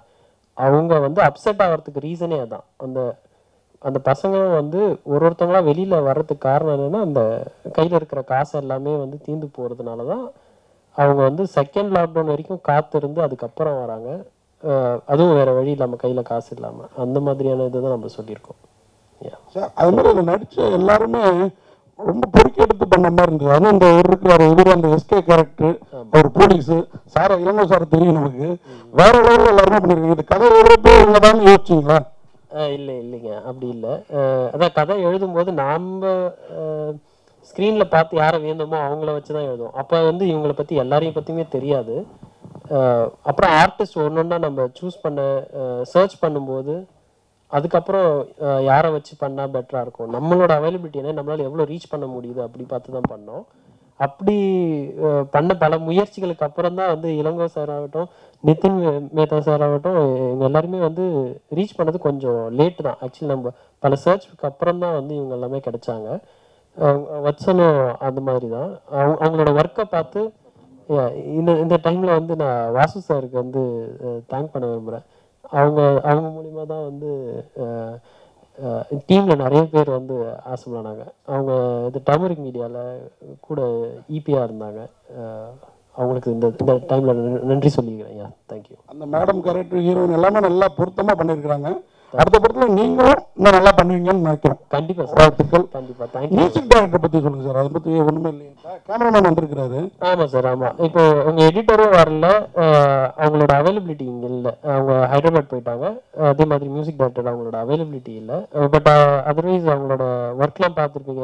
Speaker 1: அவங்க வந்து அப்செட் ஆகிறதுக்கு ரீசனே அதான். அந்த பசங்களும் வந்து ஒருத்தவங்களா வெளியில் வர்றதுக்கு காரணம் என்னென்னா, அந்த கையில் இருக்கிற காசு எல்லாமே வந்து தீர்ந்து போகிறதுனால தான் அவங்க வந்து செகண்ட் லாக்டவுன் வரைக்கும் காத்திருந்து அதுக்கப்புறம் வராங்க. அதுவும் வேற வழி இல்லாமல் கையில் காசு இல்லாமல் அந்த மாதிரியான இதை தான் நம்ம சொல்லியிருக்கோம்.
Speaker 5: சார் அது மாதிரி அதில் நடித்த எல்லாருமே ரொம்ப பொறுக்கி எடுத்து பண்ண மாதிரி இருந்தது. அதுவும் இந்த இருக்கிற இவர் அந்த எஸ்கே கேரக்டர், ஒரு போலீஸு சார், இளங்கோ சார் தெரியும் நமக்கு, வேற லெவலில் எல்லாருமே பண்ணியிருக்கீங்க. இந்த கதை எழுதுறப்போ இவங்க தான் யோசிச்சிங்களா?
Speaker 1: இல்லைங்க, அப்படி இல்லை. அதான் கதை எழுதும்போது நாம் ஸ்க்ரீனில் பார்த்து யாரை வேணுமோ அவங்கள வச்சு தான் எழுதுவோம். அப்போ வந்து இவங்களை பற்றி எல்லாரையும் பற்றியுமே தெரியாது. அப்புறம் ஆர்டிஸ்ட் ஒன்று ஒன்றா நம்ம சூஸ் பண்ண சர்ச் பண்ணும்போது அதுக்கப்புறம் யாரை வச்சு பண்ணால் பெட்டராக இருக்கும், நம்மளோட அவைலபிலிட்டி என்ன, நம்மளால் எவ்வளோ ரீச் பண்ண முடியுது அப்படி பார்த்து தான் பண்ணோம். அப்படி பண்ண பல முயற்சிகளுக்கு அப்புறம் தான் வந்து இளங்கோ சார் ஆகட்டும், நிதின் மேத்தா சார் ஆகட்டும், இவங்க எல்லாருமே வந்து ரீச் பண்ணது கொஞ்சம் லேட்டு தான். ஆக்சுவலி நம்ம பல சர்ச்சுக்கு அப்புறம் தான் வந்து இவங்க எல்லாமே கிடைச்சாங்க. வச்சனும் அந்த மாதிரி தான். அவங்களோட ஒர்க்கை பார்த்து இந்த டைமில் வந்து நான் வாசு சாருக்கு வந்து தேங்க் பண்ண விரும்புகிறேன். அவங்க மூலிமா தான் வந்து டீமில் நிறைய பேர் வந்து ஆசைப்படானாங்க. அவங்க இது டர்மரிக் மீடியாவில் கூட இபியாக இருந்தாங்க. அவங்களுக்கு இந்த டைமில் நன்றி சொல்லிக்கிறேன். தேங்க்யூ.
Speaker 5: அந்த மேடம் கேரக்டர், ஹீரோயின் எல்லாமே நல்லா பொருத்தமாக பண்ணியிருக்கிறாங்க. அடுத்த படத்தில் நீங்களும் இன்னும் நல்லா பண்ணுவீங்கன்னு நினைக்கிறேன்.
Speaker 1: கண்டிப்பாக சார்,
Speaker 5: வாழ்த்துக்கள்.
Speaker 1: கண்டிப்பாக. தேங்க்யூ.
Speaker 5: மியூசிக் டைரக்டர் பற்றி சொல்லுங்கள் சார். அதை பற்றி ஒன்றுமே இல்லையா? கேமராமேன் வந்திருக்கிறாரு.
Speaker 1: ஆமாம் சார், ஆமாம். இப்போ உங்கள் எடிட்டரும் வரல, அவங்களோட அவைலபிலிட்டி இங்கே இல்லை, அவங்க ஹைதராபாத் போயிட்டாங்க. அதே மாதிரி மியூசிக் டைரக்டர் அவங்களோட அவைலபிலிட்டி இல்லை. பட் அதர்வைஸ் அவங்களோட ஒர்க்லாம் பார்த்துருப்பீங்க,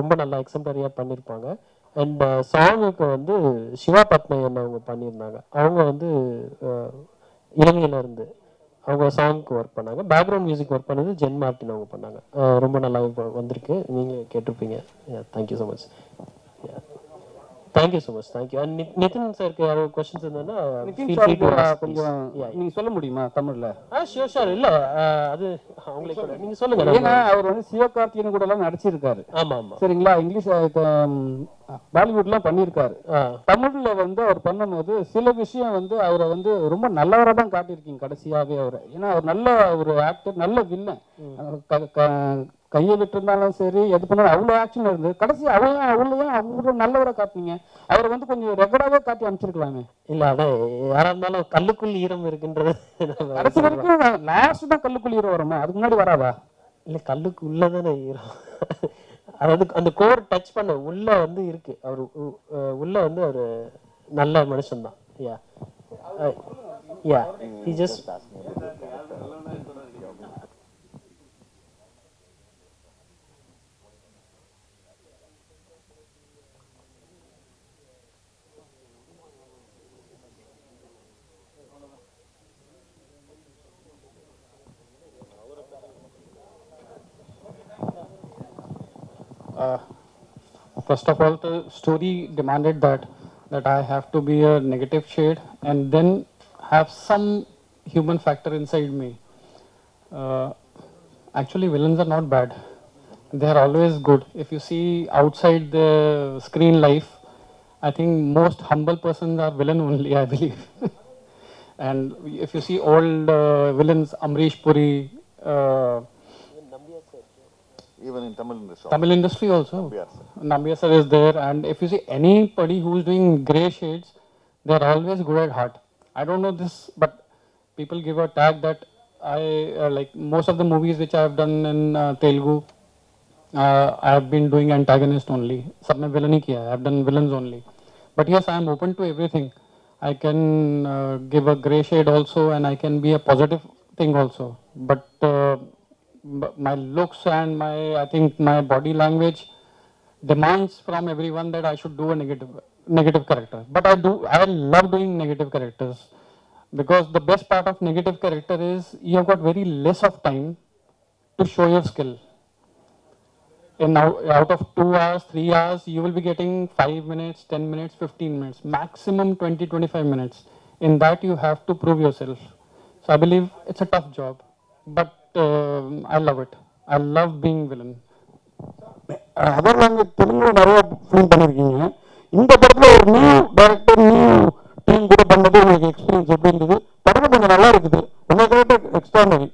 Speaker 1: ரொம்ப நல்லா எக்ஸம்ப்ளரியாக பண்ணியிருப்பாங்க. அண்ட் சாங்குக்கு வந்து சிவா பத்மையன் அவங்க பண்ணியிருந்தாங்க. அவங்க வந்து இலங்கையில இருந்து அவங்க சாங்க்கு ஒர்க் பண்ணாங்க. பேக்ரவுண்ட் மியூசிக் ஒர்க் பண்ணது ஜென் மார்டின் அவங்க பண்ணாங்க. ரொம்ப நல்லா வந்திருக்கு, நீங்கள் கேட்டிருப்பீங்க. Thank you so much. Thank you so much. Thank you. And Nitin சாருக்கு யாராவது கொஸ்டின்ஸ் இருந்ததுன்னா
Speaker 2: கொஞ்சம் நீங்கள் சொல்ல முடியுமா தமிழில்?
Speaker 1: Sure sure. இல்லை அது அவங்களுக்கு கூட நீங்கள் சொல்லுங்கள்.
Speaker 2: ஏன்னா அவர் வந்து சிவகார்த்திகேயன் கூட எல்லாம் நடிச்சிருக்காரு.
Speaker 1: ஆமாம் ஆமாம்.
Speaker 2: சரிங்களா? இங்கிலீஷ் பாலிவுட்லாம் பண்ணியிருக்காரு. தமிழ்ல வந்து அவர் பண்ணும்போது சில விஷயம் வந்து அவரை வந்து ரொம்ப நல்லவராக தான் காட்டியிருக்கீங்க கடைசியாகவே அவரை. ஏன்னா அவர் நல்ல ஒரு ஆக்டர், நல்ல வில்லன். கையை விட்டுருந்தாலும் சரி, எது பண்ணாலும் அவ்வளோ ஆக்ஷன் இருந்தது. கடைசி அவ்வளோதான் அவ்வளோ நல்லவரை காட்டினீங்க. அவரை வந்து கொஞ்சம் ரெகுலராகவே காட்டி அனுப்பிச்சிருக்கலாமே.
Speaker 1: இல்லை, அதான் யாராக இருந்தாலும் கல்லுக்குள் ஈரம் இருக்குன்றது
Speaker 2: கடைசி வரைக்கும். லாஸ்ட் தான் கல்லுக்குள் ஈரம் வருமா? அதுக்கு முன்னாடி வராதா?
Speaker 1: இல்லை, கல்லுக்கு உள்ளதானே ஈரம். அதாவது அந்த கோர் டச் பண்ண உள்ள வந்து இருக்கு. அவர் உள்ள வந்து ஒரு நல்ல மனுஷன் தான். யா யா he just
Speaker 9: first of all, the story demanded that I have to be a negative shade and then have some human factor inside me. Actually, villains are not bad. They are always good. If you see outside the screen life, I think most humble persons are villain only, I believe. And if you see old villains, Amrish Puri,
Speaker 8: even in Tamil industry.
Speaker 9: Tamil industry also. Nambiar sir is there, and if you see anybody who is doing grey shades, they are always good at heart. I don't know this, but people give a tag that I like most of the movies which I have done in Telugu. I have been doing antagonist only. Sab mein villain hi kiya. I have done villains only. But yes, I am open to everything. I can give a grey shade also, and I can be a positive thing also. But my looks and I think my body language demands from everyone that I should do a negative character. But I love doing negative characters, because the best part of negative character is you have got very less of time to show your skill. And now out of 2 hours, 3 hours, you will be getting 5 minutes, 10 minutes, 15 minutes, maximum 20-25 minutes. In that you have to prove yourself. So I believe it's a tough job, but I love it. I love being villain.
Speaker 5: Other language தெலுங்குல நிறைய ஃபிலிம் பண்ணியிருக்கீங்க. இந்த படத்தில் ஒரு நியூ டைரக்டர், நியூ டீம் கூட பண்ணது உங்களுக்கு எக்ஸ்பீரியன்ஸ் எப்படி இருந்தது? படம் கொஞ்சம் நல்லா இருக்குது. உங்க character extraordinary.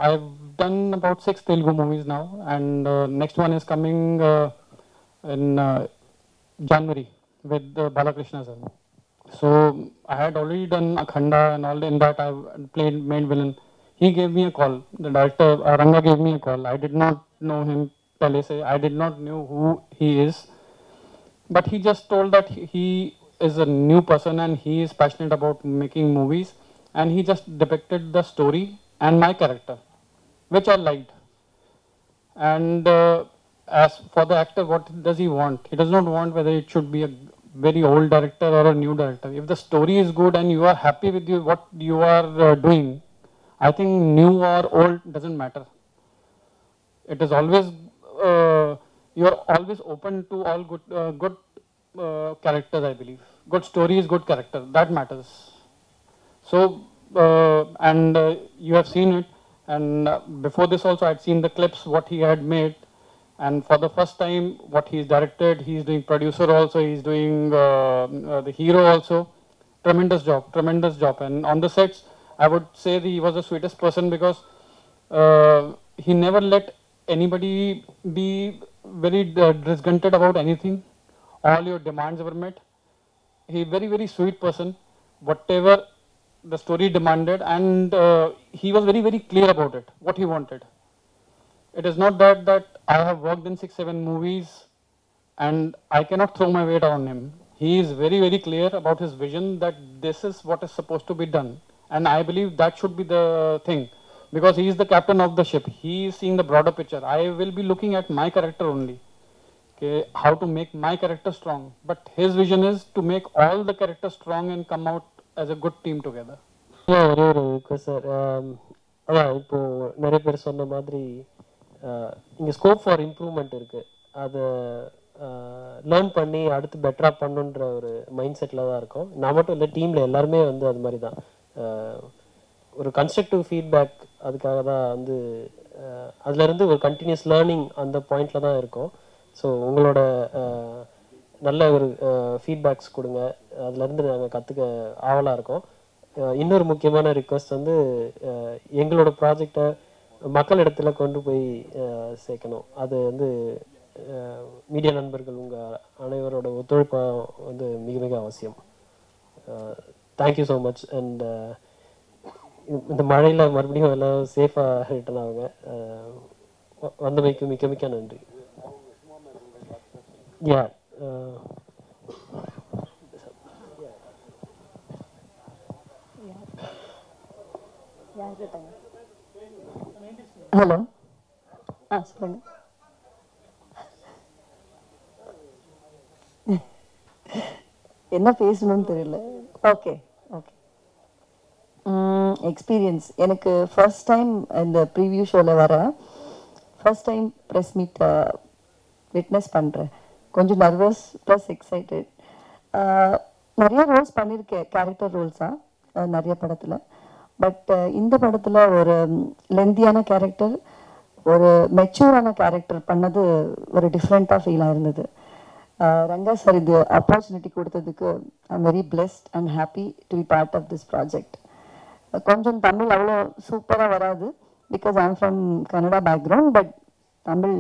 Speaker 9: I've done about 6 Telugu movies now, and next one is coming in January with Balakrishna sir. So I had already done Akhanda and all. In that I played main villain. He gave me a call. The director Ranga gave me a call. I did not know him. I did not know who he is, but he just told that he is a new person and he is passionate about making movies, and he just depicted the story and my character, which I liked. And as for the actor, what does he want? He does not want whether it should be a very old director or a new director. If the story is good and you are happy with what you are doing, I think new or old doesn't matter. It is always you are always open to all good characters. I believe good story is good character. That matters. So and you have seen it. And before this also, I had seen the clips what he had made. And for the first time, what he's directed, he's doing producer also, he's doing the hero also. Tremendous job, tremendous job. And on the sets, I would say that he was the sweetest person because he never let anybody be very disgruntled about anything. All your demands were met. He very, very sweet person. Whatever the story demanded, and he was very, very clear about it, what he wanted. It is not that I have worked in 6-7 movies and I cannot throw my weight on him. He is very, very clear about his vision that this is what is supposed to be done. And I believe that should be the thing, because he is the captain of the ship. He is seeing the broader picture. I will be looking at my character only, okay, how to make my character strong. But his vision is to make all the characters strong and come out as a good team together.
Speaker 1: ஒரே ஒரு ரிக்வெஸ்ட் சார். அதான் இப்போது நிறைய பேர் சொன்ன மாதிரி இங்கே ஸ்கோப் ஃபார் இம்ப்ரூவ்மெண்ட் இருக்குது. அதை லேர்ன் பண்ணி அடுத்து பெட்டராக பண்ணுன்ற ஒரு மைண்ட் செட்டில் தான் இருக்கும். நான் மட்டும் இல்லை, டீமில் எல்லாருமே வந்து அது மாதிரி தான். ஒரு கன்ஸ்ட்ரக்டிவ் ஃபீட்பேக் அதுக்காக தான் வந்து அதுலேருந்து ஒரு கண்டினியூஸ் லேர்னிங் அந்த பாயிண்டில் தான் இருக்கும். ஸோ உங்களோட நல்ல ஒரு ஃபீட்பேக்ஸ் கொடுங்க, அதுலேருந்து நாங்கள் கற்றுக்க ஆவலாக இருக்கோம். இன்னொரு முக்கியமான ரிக்வெஸ்ட் வந்து எங்களோட ப்ராஜெக்டை மக்களிடத்துல கொண்டு போய் சேர்க்கணும். அது வந்து மீடியா நண்பர்கள் உங்கள் அனைவரோட ஒத்துழைப்பு வந்து மிக மிக அவசியம். Thank you so much. அண்ட் இந்த மழையில் மறுபடியும் எல்லாம் சேஃபாக ரிட்டர்ன் ஆகுங்க. வந்தமைக்கு மிக்க மிக்க நன்றி. யா
Speaker 10: ஹலோ, சொல்லுங்க. என்ன பேசணும்னு தெரியல. Okay okay. எக்ஸ்பீரியன்ஸ் எனக்கு ஃபர்ஸ்ட் டைம் இந்த ப்ரீவியூ ஷோவில் வர first time press meet witness பண்ணுறேன். கொஞ்சம் நர்வஸ் ப்ளஸ் எக்ஸைட்டட். நிறைய ரோல்ஸ் பண்ணியிருக்கேன், கேரக்டர் ரோல்ஸாக நிறைய படத்தில். பட் இந்த படத்தில் ஒரு லெந்தியான கேரக்டர், ஒரு மெச்சூரான கேரக்டர் பண்ணது ஒரு டிஃப்ரெண்ட்டாக ஃபீலாக இருந்தது. ரங்கா சார் இது ஆப்பர்ச்சுனிட்டி கொடுத்ததுக்கு I am very blessed and happy to be part of this project. கொஞ்சம் தமிழ் அவ்வளோ சூப்பராக வராது because I am from Kannada background. But Tamil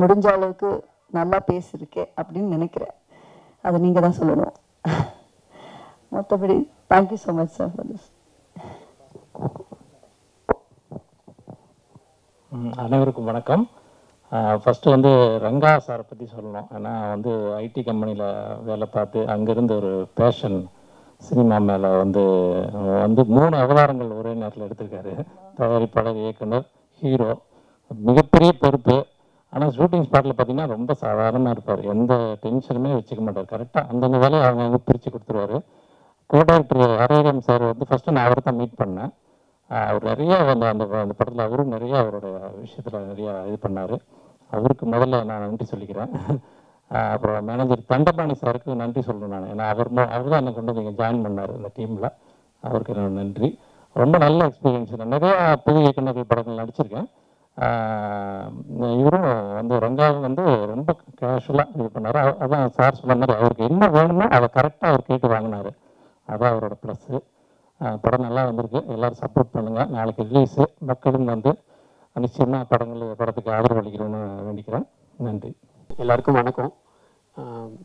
Speaker 10: முடிஞ்ச அளவுக்கு நல்லா பேசியிருக்கேன் அப்படின்னு நினைக்கிறேன். அதை நீங்கள் தான் சொல்லணும். மற்றபடி thank you so much sir for this.
Speaker 11: அனைவருக்கும் வணக்கம். ஃபஸ்ட்டு வந்து ரங்கா சாரை பற்றி சொல்லணும். ஏன்னா வந்து ஐடி கம்பெனியில் வேலை பார்த்து அங்கேருந்து ஒரு பேஷன் சினிமா மேலே வந்து 3 அவதாரங்கள் ஒரே நேரத்தில் எடுத்திருக்காரு. தயாரிப்பாளர், இயக்குனர், ஹீரோ. மிகப்பெரிய பொறுப்பு. ஆனால் ஷூட்டிங் ஸ்பாட்டில் பார்த்தீங்கன்னா ரொம்ப சாதாரணமாக இருப்பார். எந்த டென்ஷனுமே வச்சுக்க மாட்டார். கரெக்டாக அந்தந்த வேலையை அவங்க பிரித்து கொடுத்துருவார். கோ டைரக்டர் ஹரஹரன் சார் வந்து ஃபஸ்ட்டு நான் அவரை தான் மீட் பண்ணேன். அவர் நிறையா அந்த படத்தில் அவரும் நிறையா அவரோட விஷயத்தில் நிறையா இது பண்ணார். அவருக்கு முதல்ல நான் நன்றி சொல்லிக்கிறேன். அப்புறம் மேனேஜர் தண்டபாணி சாருக்கு நன்றி சொல்லணும் நான். ஏன்னா அவர் தான் என்னை கொண்டு வந்து ஜாயின் பண்ணார் இந்த டீமில். அவருக்கு என்னோட நன்றி. ரொம்ப நல்ல எக்ஸ்பீரியன்ஸ். நான் நிறையா புது இயக்குநர்கள் படங்கள் நடிச்சிருக்கேன். இவரும் வந்து ரங்காவும் வந்து ரொம்ப கேஷுவலாக இது பண்ணார். அதான் சார் சொன்ன மாதிரி அவருக்கு என்ன வேணுமோ அதை கரெக்டாக அவர் கேட்டு வாங்கினார். அதான் அவரோட ப்ளஸ்ஸு. படம் நல்லா வந்திருக்கு. எல்லோரும் சப்போர்ட் பண்ணுங்கள். நாளைக்கு ரிலீஸு. மக்களும் வந்து நிச்சயமாக படத்துக்கு ஆதரவு அளிக்கணும்னு வேண்டிக்கிறேன். நன்றி.
Speaker 12: எல்லாருக்கும் வணக்கம்.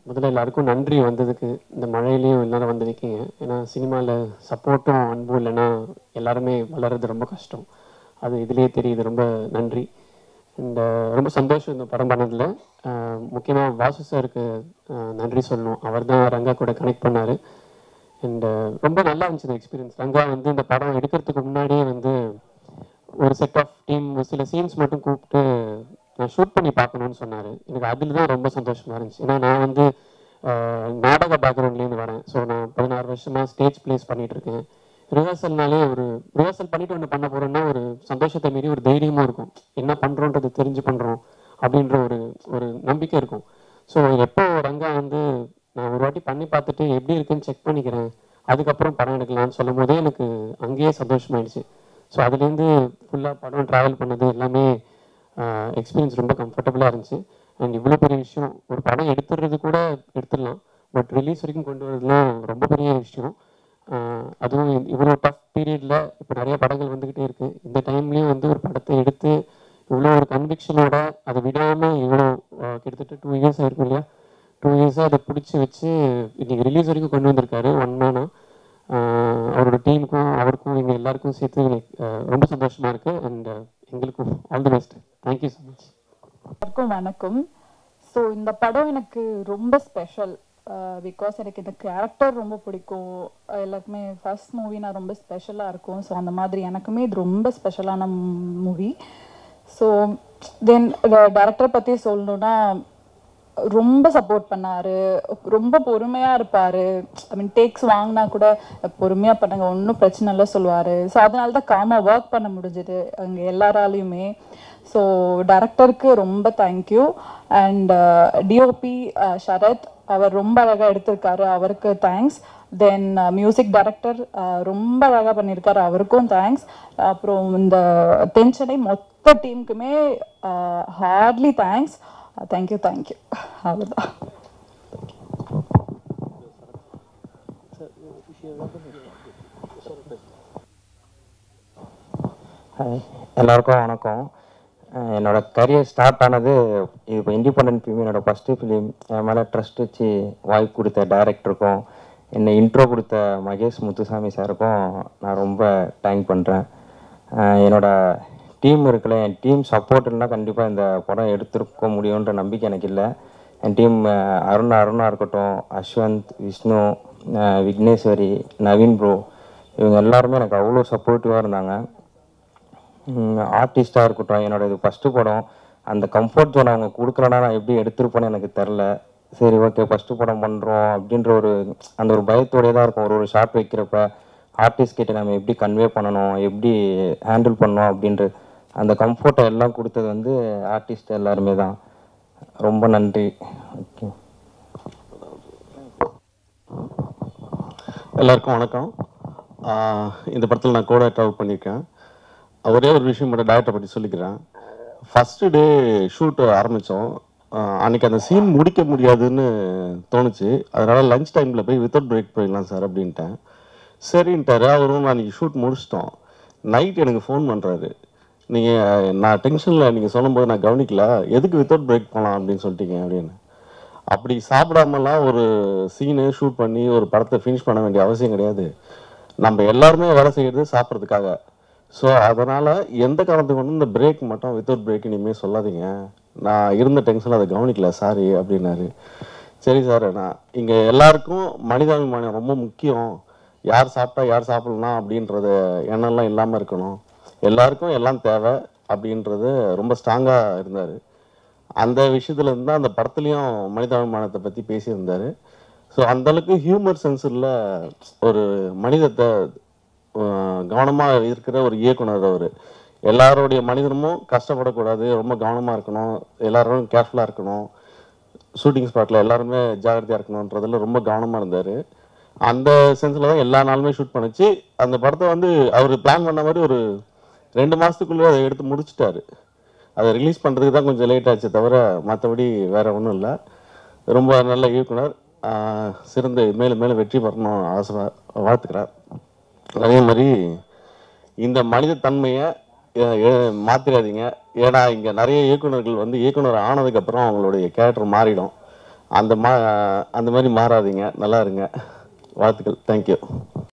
Speaker 12: முதல்ல எல்லாருக்கும் நன்றி வந்ததுக்கு. இந்த மழையிலையும் எல்லாரும் வந்திருக்கீங்க. ஏன்னா சினிமாவில் சப்போர்ட்டும் அன்பும் இல்லைன்னா எல்லாருமே வளர்றது ரொம்ப கஷ்டம். அது இதுலேயே தெரியுது. ரொம்ப நன்றி. அண்ட் ரொம்ப சந்தோஷம் இந்த படம் பண்ணதில். முக்கியமாக வாசு சாருக்கு நன்றி சொல்லணும். அவர் தான் ரங்கா கூட கனெக்ட் பண்ணார். அண்ட் ரொம்ப நல்லா இருந்துச்சு இந்த எக்ஸ்பீரியன்ஸ். ரங்கா வந்து இந்த படம் எடுக்கிறதுக்கு முன்னாடியே வந்து ஒரு செட் ஆஃப் டீம் சில சீன்ஸ் மட்டும் கூப்பிட்டு நான் ஷூட் பண்ணி பார்க்கணுன்னு சொன்னார். எனக்கு அதில் தான் ரொம்ப சந்தோஷமாக இருந்துச்சு. ஏன்னா நான் வந்து நாடக பேக்ரவுண்ட்லேருந்து வரேன். ஸோ நான் 16 வருஷமாக ஸ்டேஜ் ப்ளேஸ் பண்ணிகிட்ருக்கேன். ரிஹர்சல்னாலே ஒரு ரிஹர்சல் பண்ணிவிட்டு ஒன்று பண்ண போகிறோன்னா ஒரு சந்தோஷத்தை மீறி ஒரு தைரியமும் இருக்கும். என்ன பண்ணுறோன்றது தெரிஞ்சு பண்ணுறோம் அப்படின்ற ஒரு நம்பிக்கை இருக்கும். ஸோ எப்போ ரங்கா வந்து நான் ஒரு வாட்டி பண்ணி பார்த்துட்டு எப்படி இருக்குன்னு செக் பண்ணிக்கிறேன், அதுக்கப்புறம் படம் எடுக்கலான்னு சொல்லும் போதே எனக்கு அங்கேயே சந்தோஷமாயிடுச்சு. ஸோ அதுலேருந்து ஃபுல்லாக படம் ட்ராவல் பண்ணது எல்லாமே எக்ஸ்பீரியன்ஸ் ரொம்ப கம்ஃபர்டபுளாக இருந்துச்சு. அண்ட் இவ்வளோ பெரிய விஷயம், ஒரு படம் எடுத்துடுறது கூட எடுத்துடலாம், பட் ரிலீஸ் வரைக்கும் கொண்டு வரதுலாம் ரொம்ப பெரிய விஷயம். அதுவும் இவ்வளோ டஃப் பீரியடில் இப்போ நிறைய படங்கள் வந்துக்கிட்டே இருக்குது. இந்த டைம்லேயும் வந்து ஒரு படத்தை எடுத்து இவ்வளோ ஒரு கன்விக்ஷனோட அதை விடாமல் இவ்வளோ கிட்டத்தட்ட 2 இயர்ஸ் ஆயிருக்கும் இல்லையா, 2 இயர்ஸாக அதை பிடிச்சி வச்சு இன்றைக்கி ரிலீஸ் வரைக்கும் கொண்டு வந்திருக்காரு. ஒன் மேனாக அவரோட டீமுக்கும் அவருக்கும் எங்கள் எல்லாருக்கும் சேர்த்து ரொம்ப சந்தோஷமாக இருக்குது. அண்ட் எங்களுக்கும் all the best. Thank you so much.
Speaker 6: எல்லாருக்கும் வணக்கம். ஸோ இந்த படம் எனக்கு ரொம்ப ஸ்பெஷல். பிகாஸ் எனக்கு இந்த கேரக்டர் ரொம்ப பிடிக்கும். எல்லாருக்குமே ஃபர்ஸ்ட் மூவி நான் ரொம்ப ஸ்பெஷலாக இருக்கும். ஸோ அந்த மாதிரி எனக்குமே இது ரொம்ப ஸ்பெஷலான மூவி. ஸோ தென் டைரக்டர் பற்றி சொல்லணுன்னா ரொம்ப சப்போர்ட் பண்ணார். ரொம்ப பொறுமையாக இருப்பார். ஐ மீன் டேக்ஸ் வாங்கினா கூட பொறுமையாக பண்ணுங்க, ஒன்றும் பிரச்சனை இல்லை சொல்லுவார். ஸோ அதனால தான் காமாக ஒர்க் பண்ண முடிஞ்சுது அங்கே எல்லாராலையுமே. ஸோ டைரக்டருக்கு ரொம்ப தேங்க்யூ. அண்ட் டிஓபி சரத், அவர் ரொம்ப அழகாக எடுத்திருக்காரு, அவருக்கு தேங்க்ஸ். தென் மியூசிக் டைரக்டர் ரொம்ப அழகாக பண்ணியிருக்காரு, அவருக்கும் தேங்க்ஸ். அப்புறம் இந்த டென்ஷனை மொத்த டீமுக்குமே ஹார்ட்லி தேங்க்ஸ். Thank you thank you. அவ்வளோதான்.
Speaker 13: எல்லாருக்கும் வணக்கம். என்னோட கரியர் ஸ்டார்ட் ஆனது இப்போ இண்டிபெண்டன்ட் ஃபிலிம், என்னோட ஃபஸ்ட்டு ஃபிலிம். என் மேலே ட்ரஸ்ட் வச்சு வாய்ப்பு கொடுத்த டைரக்டருக்கும் என்னை இன்ட்ரோ கொடுத்த மகேஷ் முத்துசாமி சாருக்கும் நான் ரொம்ப தேங்க் பண்ணுறேன். என்னோட டீம் இருக்குல்ல, என் டீம் சப்போர்ட் இருந்தால் கண்டிப்பாக இந்த படம் எடுத்துருக்க முடியுன்ற நம்பிக்கை எனக்கு இல்லை. என் டீம் அருணா இருக்கட்டும், அஸ்வந்த், விஷ்ணு, விக்னேஸ்வரி, நவீன் ப்ரோ, இவங்க எல்லாருமே எனக்கு அவ்வளோ சப்போர்ட்டிவாக இருந்தாங்க. ஆர்டிஸ்டாக இருக்கட்டும், என்னோட இது ஃபஸ்ட்டு படம், அந்த கம்ஃபர்ட் ஜோன் அவங்க கொடுக்கலன்னா நான் எப்படி எடுத்திருப்பேன்னு எனக்கு தெரில. சரி ஓகே ஃபஸ்ட்டு படம் பண்ணுறோம் அப்படின்ற அந்த ஒரு பயத்தோடே தான் இருக்கும். ஒரு ஷார்ட் வைக்கிறப்ப ஆர்டிஸ்ட் கிட்ட நம்ம எப்படி கன்வே பண்ணணும், எப்படி ஹேண்டில் பண்ணணும் அப்படின்ற அந்த கம்ஃபர்ட்டை எல்லாம் கொடுத்தது வந்து ஆர்டிஸ்ட் எல்லாருமே தான். ரொம்ப நன்றி. ஓகே,
Speaker 4: எல்லாருக்கும் வணக்கம். இந்த படத்தில் நான் கூட ட்ராவல் பண்ணியிருக்கேன். ஒரே ஒரு விஷயம் மட்டும் டேரக்டரை பற்றி சொல்லிக்கிறேன். ஃபஸ்ட்டு டே ஷூட் ஆரம்பித்தோம். அன்றைக்கி அந்த சீன் முடிக்க முடியாதுன்னு தோணுச்சு. அதனால் லஞ்ச் டைமில் போய் வித்தவுட் பிரேக் போயிடலாம் சார் அப்படின்ட்டேன். சரின்ட்டார். அவரும் நான் அன்றைக்கி ஷூட் முடிச்சிட்டோம். நைட் எனக்கு ஃபோன் பண்ணுறாரு, நான் டென்ஷனில் நீங்கள் சொல்லும்போது நான் கவனிக்கல, எதுக்கு வித்தவுட் பிரேக் போகலாம் அப்படின்னு சொல்லிட்டீங்க அப்படின்னு. அப்படி சாப்பிடாமலாம் ஒரு சீனு ஷூட் பண்ணி ஒரு படத்தை ஃபினிஷ் பண்ண வேண்டிய அவசியம் கிடையாது. நம்ம எல்லாருமே வேலை செய்கிறது சாப்பிட்றதுக்காக. ஸோ அதனால் எந்த காரணத்துக்கு வந்து இந்த பிரேக் மட்டும் வித்தவுட் பிரேக் இனிமேல் சொல்லாதீங்க, நான் இருந்த டென்ஷனில் அதை கவனிக்கல சாரி அப்படின்னாரு. சரி சார், நான் இங்கே எல்லாருக்கும் மனிதாபிமானம் ரொம்ப முக்கியம், யார் சாப்பிட்டா யார் சாப்பிட்லாம் அப்படின்றத எண்ணம்லாம் இல்லாமல் இருக்கணும், எல்லாருக்கும் எல்லாம் தேவை அப்படின்றது ரொம்ப ஸ்ட்ராங்காக இருந்தார். அந்த விஷயத்துல இருந்து தான் அந்த படத்துலையும் மனிதாபிமானத்தை பற்றி பேசியிருந்தார். ஸோ அந்தளவுக்கு ஹியூமர் சென்ஸில் ஒரு மனிதத்தை கவனமாக இருக்கிற ஒரு இயக்குனர் அவர். எல்லாருடைய மனிதனும் கஷ்டப்படக்கூடாது, ரொம்ப கவனமாக இருக்கணும், எல்லாரும் கேர்ஃபுல்லாக இருக்கணும், ஷூட்டிங் ஸ்பாட்டில் எல்லாருமே ஜாகிரதையாக இருக்கணுன்றதில் ரொம்ப கவனமாக இருந்தார். அந்த சென்ஸில் தான் எல்லா நாளுமே ஷூட் பண்ணிச்சு. அந்த படத்தை வந்து அவர் பிளான் பண்ண மாதிரி ஒரு 2 மாதத்துக்குள்ளே அதை எடுத்து முடிச்சிட்டாரு. அதை ரிலீஸ் பண்ணுறதுக்கு தான் கொஞ்சம் லேட் ஆச்சு தவிர மற்றபடி வேறு ஒன்றும் இல்லை. ரொம்ப நல்ல இயக்குனர், சிறந்த மேலும் மேலும் வெற்றி பெறணும் ஆசை வாழ்த்துக்கிறார். அதே மாதிரி இந்த மனித தன்மையை மாற்றிடாதீங்க, ஏன்னா இங்கே நிறைய இயக்குனர்கள் வந்து இயக்குனர் ஆனதுக்கப்புறம் அவங்களுடைய கேரக்டர் மாறிடும். அந்த மாதிரி மாறாதீங்க, நல்லா இருங்க. வாழ்த்துக்கள். தேங்க்யூ.